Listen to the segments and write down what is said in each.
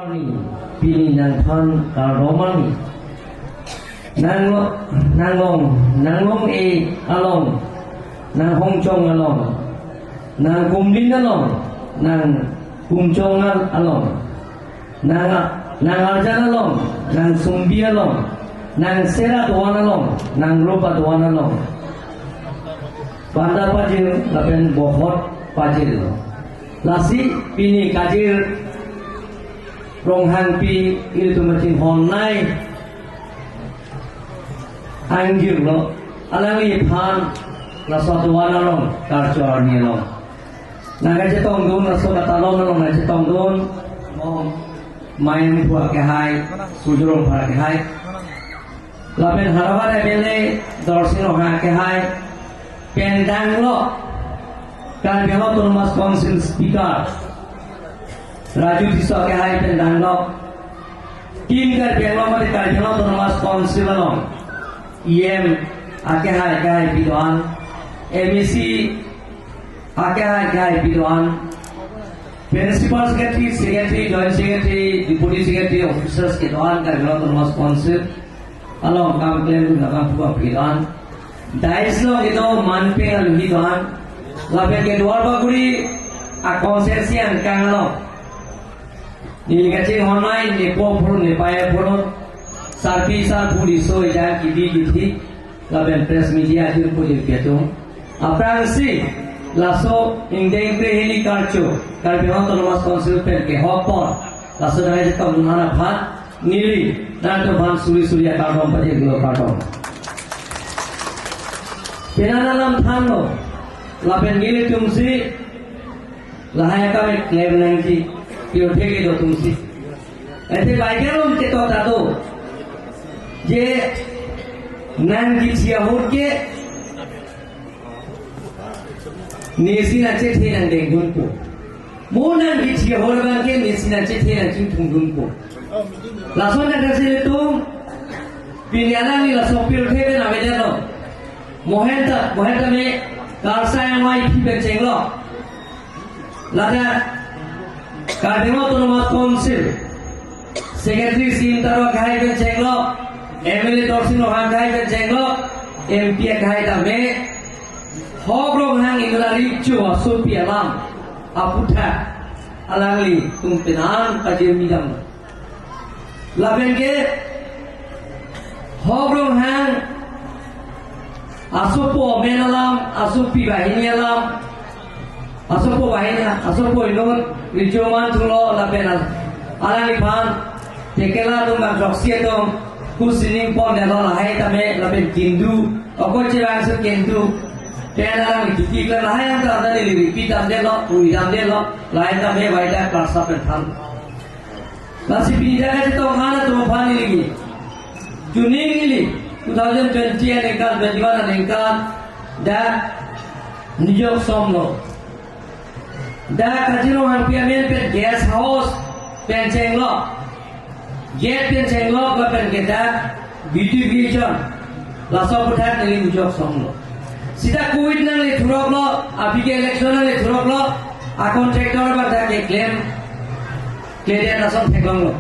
Romani, pini nang pan ka Romani, nang along, nang hongchong along, nang kumlin along, nang kumchongan along, nang arjan along, nang sumbi along, nang sera tuan along, nang rupa tuan along. Panda pajir lapen bohot pajir lasi pini kajir ronghang pi itu macam honai anggir lo alangi pan laso tuan along karcuar ni along naga cetong dun laso katalong along naga cetong dun mau main buat kehai sujurong para kehai lapen harapan ebele dorsin ronghang kehai pendang lo kan bilang Thomas Council Speaker Raju Tiso ke hai pendang lo tim kan bilang mati kan bilang Thomas Council lo IM ake hai bidoan MEC ake hai bidoan Principal Secretary, Joint Secretary, Deputy Secretary, Officers ke doan kan bilang Thomas Council along kam klaim nakam buat bidoan Dais lo gitu manpe aluhi doan lape ke luar baguri a konsensian kang lo ni gace honai ne po pro ne pae pro sarpi sa puri so ja ki di githi lape press media jur po je keto aprang si laso indeng pre heli karcho kar bihan Thomas Council per ke hopon laso dai je kam nana bhat nili dan to ban suri suri ka rom paje glo ka rom Penanalam thano, lapen gile tumsi, lahaya kami klaim nanti, piothe ke do tumsi. ऐसे बाइकरों के तो तातो, ये नंगी चियाहुर के नेसी नचे थे नंगे गुनको, मो नंगी चियाहुर बांके नेसी नचे थे नचिंग तुम गुनको. लासों ने कैसे ले तुम, पिनियाना नी लासों पियोठे में नावेदन लो. Mohenta में Karsa yang mai tipe cenglo, lada Kadimo Thomas Council, Secretary Sintaro kahai ben cenglo, MLA Torsino hang kahai ben cenglo, MP kahai tame, Hobrong hang ingla ricu asupi alam, aputa alangli tumpenan kajir midam, laben ke Hobrong hang Asupo menalam, asupi bahini alam, asupo bahini, asupo inun, rijoman tulo lapenal, alani pan, tekela tumang joksi itu, kusining pon delo lahai tame lapen kindu, okoce bangsu kindu, tenalang diki klan lahai yang tak ada di repeat delo, uidam delo, lahai tame waida kelas pentan. Nasi pinjaga itu mana tuh pani lagi, juning ini. 2020 engkau 21 engkau dah New Somno dah kajiro hampir per guest house pencenglo jet pencenglo ke penceta beauty vision langsung putar dari New Somno sida covid nang le thurok lo abhi ke election nang le thurok lo akon tractor ba ke claim dia langsung thekong lo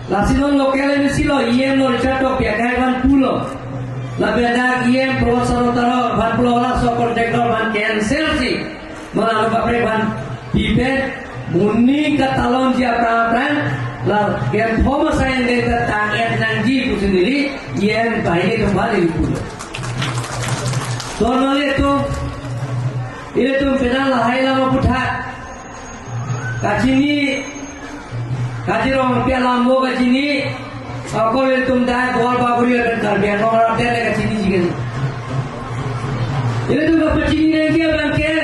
Lasilon lokal ini silo IM lo ricato piakai pulo, lebih ada IM profesor utara ban pulo lah so kontraktor ban cancel sih, malah lupa ban pipet muni katalon dia peran lah game Thomas saya yang datang nanti itu sendiri IM bahaya kembali di pulo. Soalnya itu final lah hai lama putar, kacini Kajirong pialambo kacini, aku itu dah gol baguri akan karbian orang ada lagi kacini juga. Ini tu kacini lagi bangke,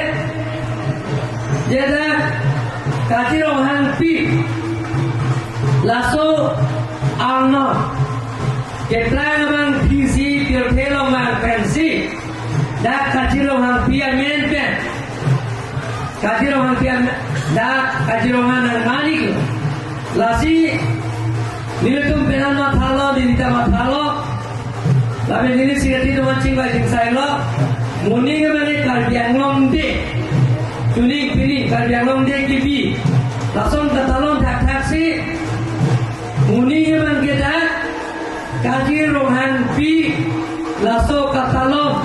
jadi kajirong hangpi, laso alno, ketlang bang PC pirtelong bang pensi, dah kajirong hangpi amen pen, kajirong hangpi dah kajirong hang manik. Lasi nilitum penan mathalo dinita mathalo tapi nili sigati tu mancing ba jingsai lo muni ke mane karbianglom de tuning pini karbianglom de kipi langsung katalon tak taksi Kajirohan Pi laso katalom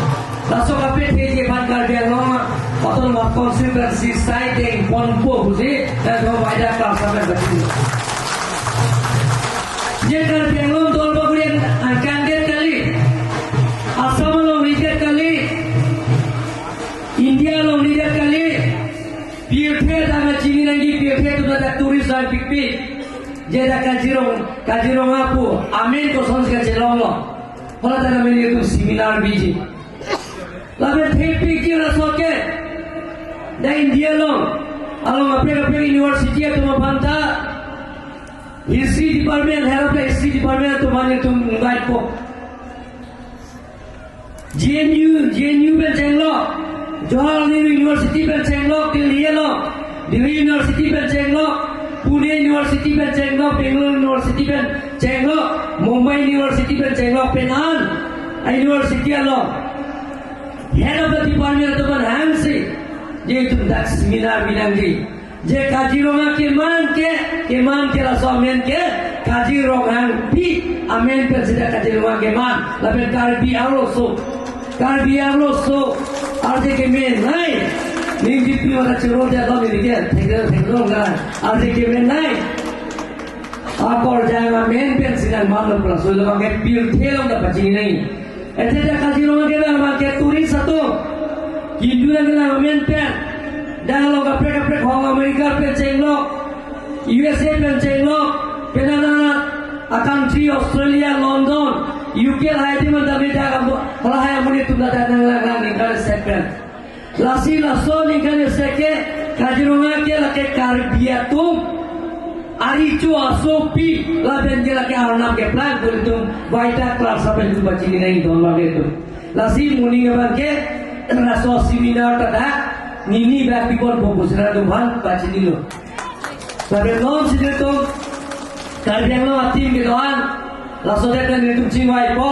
laso kapit heje ban Karbiang Long patol mat konstituensi siding ponpo buzi dan waida kelas sampai betul. Ye Karbiang Long tol bagurian kandidat kali Assam long lihat kali India long lihat kali Pirthe dama chini nangi pirthe tu dah turis dan pikpik Jeda Kajirong apu amin ko sons ka jelong lo hola tara meni tu seminar biji labe thepi ki rasoke da India lo along apre university tu mabanta history department head of the history department tu mane tu ngai ko JNU ben chenglo Jawaharlal Nehru University ben chenglo Delhi lo Delhi University ben chenglo Pune University ben chenglo Bangalore University ben chenglo Mumbai University ben chenglo Penang University lo head of the department to ban hamsi je tum dak seminar bilangi je Kaziranga ke man ke raso amen ke Kaziranga pi amen ke sida Kaziranga ke man labe Karbi so arde ke men nai ning dipi wala chiro ja do ni dia thegro ngan arde ke men nai akor jama men pen sinan malo plus so lo ke pil thelong da pachini nai ete ja Kaziranga ke ma ke turi sato hindu na la men pen dan lo kapre hong America pe chenglo USA pen chenglo penana a country Australia London UK lahai man da beta ka lahai amuni tunda da nang ni kar sepen lasi laso ni kan seke Kaziranga ke la ke Karbiatum arichu asopi la ben ke la ke arnam ke plan bolitum vaita class apen tu bachini nahi don lage tu lasi muni ban ke raso seminar ta nini back people bogusra tu bhan bachini lo sabe non side to Karbiang atim ke doan laso deta netum chingwai po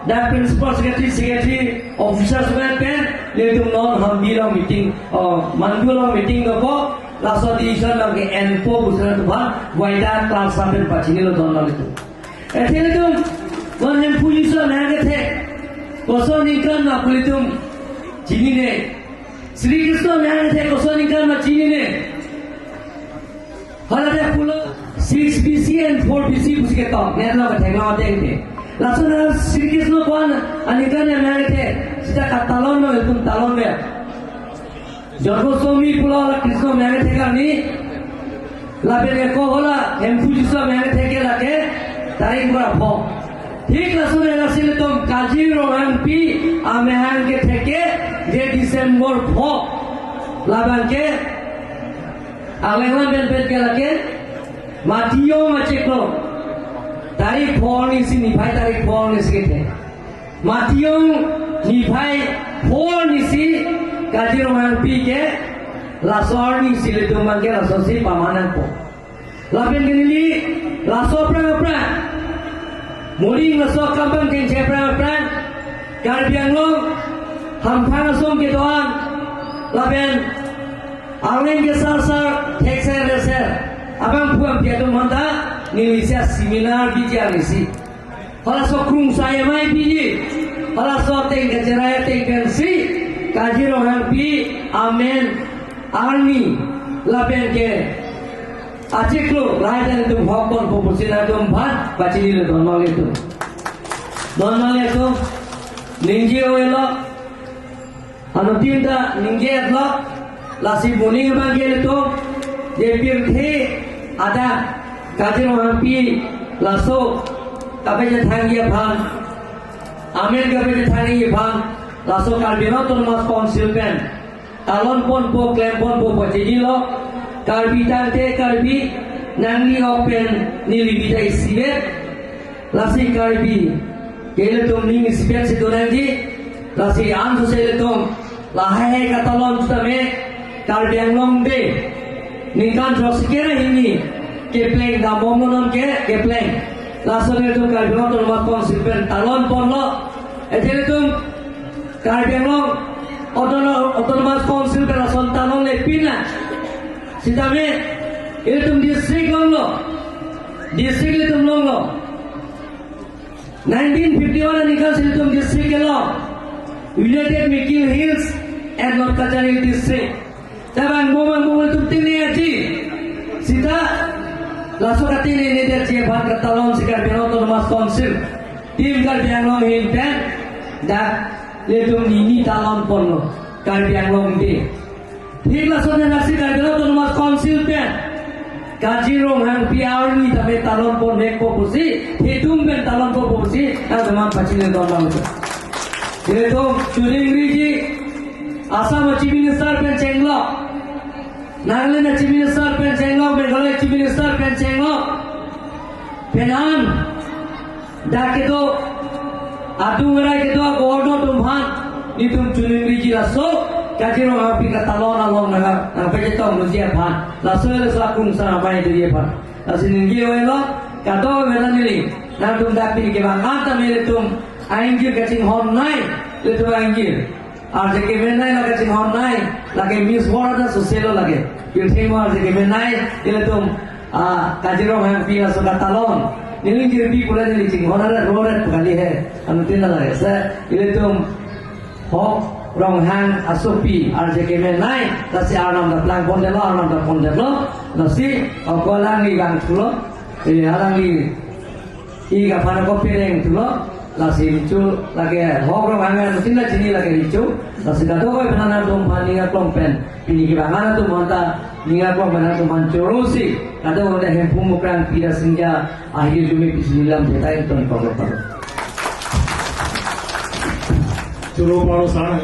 da principal secretary officers men pen netum non hambilo meeting mandulo meeting ko laso di isan lagi enpo busra tu bhan waida class apen bachini lo don lage tu ethele tum one hem puliso nage the koso nikan na pulitum chini ne Sri Krishna nage the koso nikan na chini ne halade pulo 6 BC and 4 BC उसके तो नेरला का ठेंगा आते हैं लास्ट में श्री कृष्ण कौन अनिकन ने मैंने थे सीधा कतालों में तुम तालों में जन्मोत्सवी पुला वाला कृष्ण मैंने थे का नहीं लाभे ने को होला हेमफू जिसका मैंने थे के लाके तारीख बड़ा भो ठीक लास्ट में लास्ट में तुम काजीरंगा पी आमेहान के थे के ये दिसंबर भो लाभन के आलेंगला बेल के लाके Matio maceklo tarik phone isi nifai tarik phone isi kete Matio nifai phone isi Kaziranga pi ke lasor ni sile tuman ke lasor si pamanan po lapen kenili lasor pra moring lasor kampang kenche pra Karbiang Long hamphang asong ke doan lapen arwen ke sar thekser abang puang dia tu manda Indonesia seminar bicara nisi. Kalau sokrung saya mai biji, kalau soteng keceraya tengkensi, Kaziranga pi amen army lapen ke aciklo lain itu hokon popusin itu empat baca ini don mal itu ningji oelo anu tinta ningji etlo lasi buning bagi itu Jepir the ada Kaziranga pi laso kape jathangi bhan amen kape jathangi bhan laso Karbiang ton mas council pen talon pon po claim pon po bachini lo Karbi tante Karbi nangli open nili bida isibet lasi Karbi kele tum ning isibet se donangi lasi ansu se tum lahai katalon tame Karbiang Long de Nikan Rosikera ini kepleng da momonon kepleng lasone tu Karbiang tu mat konsipen talon ponlo ejele tu Karbiang Long otonomas konsil per lason talon le pina sidame itu district le tum long lo 1951 nikah Silitum district ke law. United Mikil Hills and North Kachari district. Tabang bumang tu tini aji. Sita langsung katini ni dia cie ban katalon sikar binoto mas konsil. Tim kar bianglong hinten dak letung ini talon pono kar bianglong di. Tim langsung nasi kar binoto mas konsil pen. Kajirong hang piawar ni tapi talon pon neko pusi. Hitung pen talon pon pusi. Ada mam pacile don mam tu. Jadi tu curing riji asam chief minister pen cenglo. Nagaland chief minister pen cenglo. Meghalaya chief minister pen cenglo. Penan dah kita adu merai kita gordo tumhan ni tum curing riji laso kajiro api katalon along naga sampai kita musia pan laso le selakung sana pai dia pan laso ninggi welo kato melan ni na tum dak pi ke bang anta mere tum aingir kacing hon nai le tum aingir ar je ke menai la kacing hon nai lage miss world da soselo lage you think war je ke menai le tum kajiro api laso katalon Nilingir bi pula ni cing honara rorat kali hai anu tina la sa ile tum ho rong hang asopi arjeke me nai tasi arnam da plan pon delo arnam da pon delo nasi akolang ni gang tulo arang ni iga pana ko pereng tulo lasi ricu lagi ho rong hang tina cini lagi ricu lasi da do ko panana tum paninga klompen pini ki bangana tum monta ninga ko mana tum mancurusi ada orang yang pemukran tidak senja akhir jumi bismillah cetai itu nih kalau Churu paro sana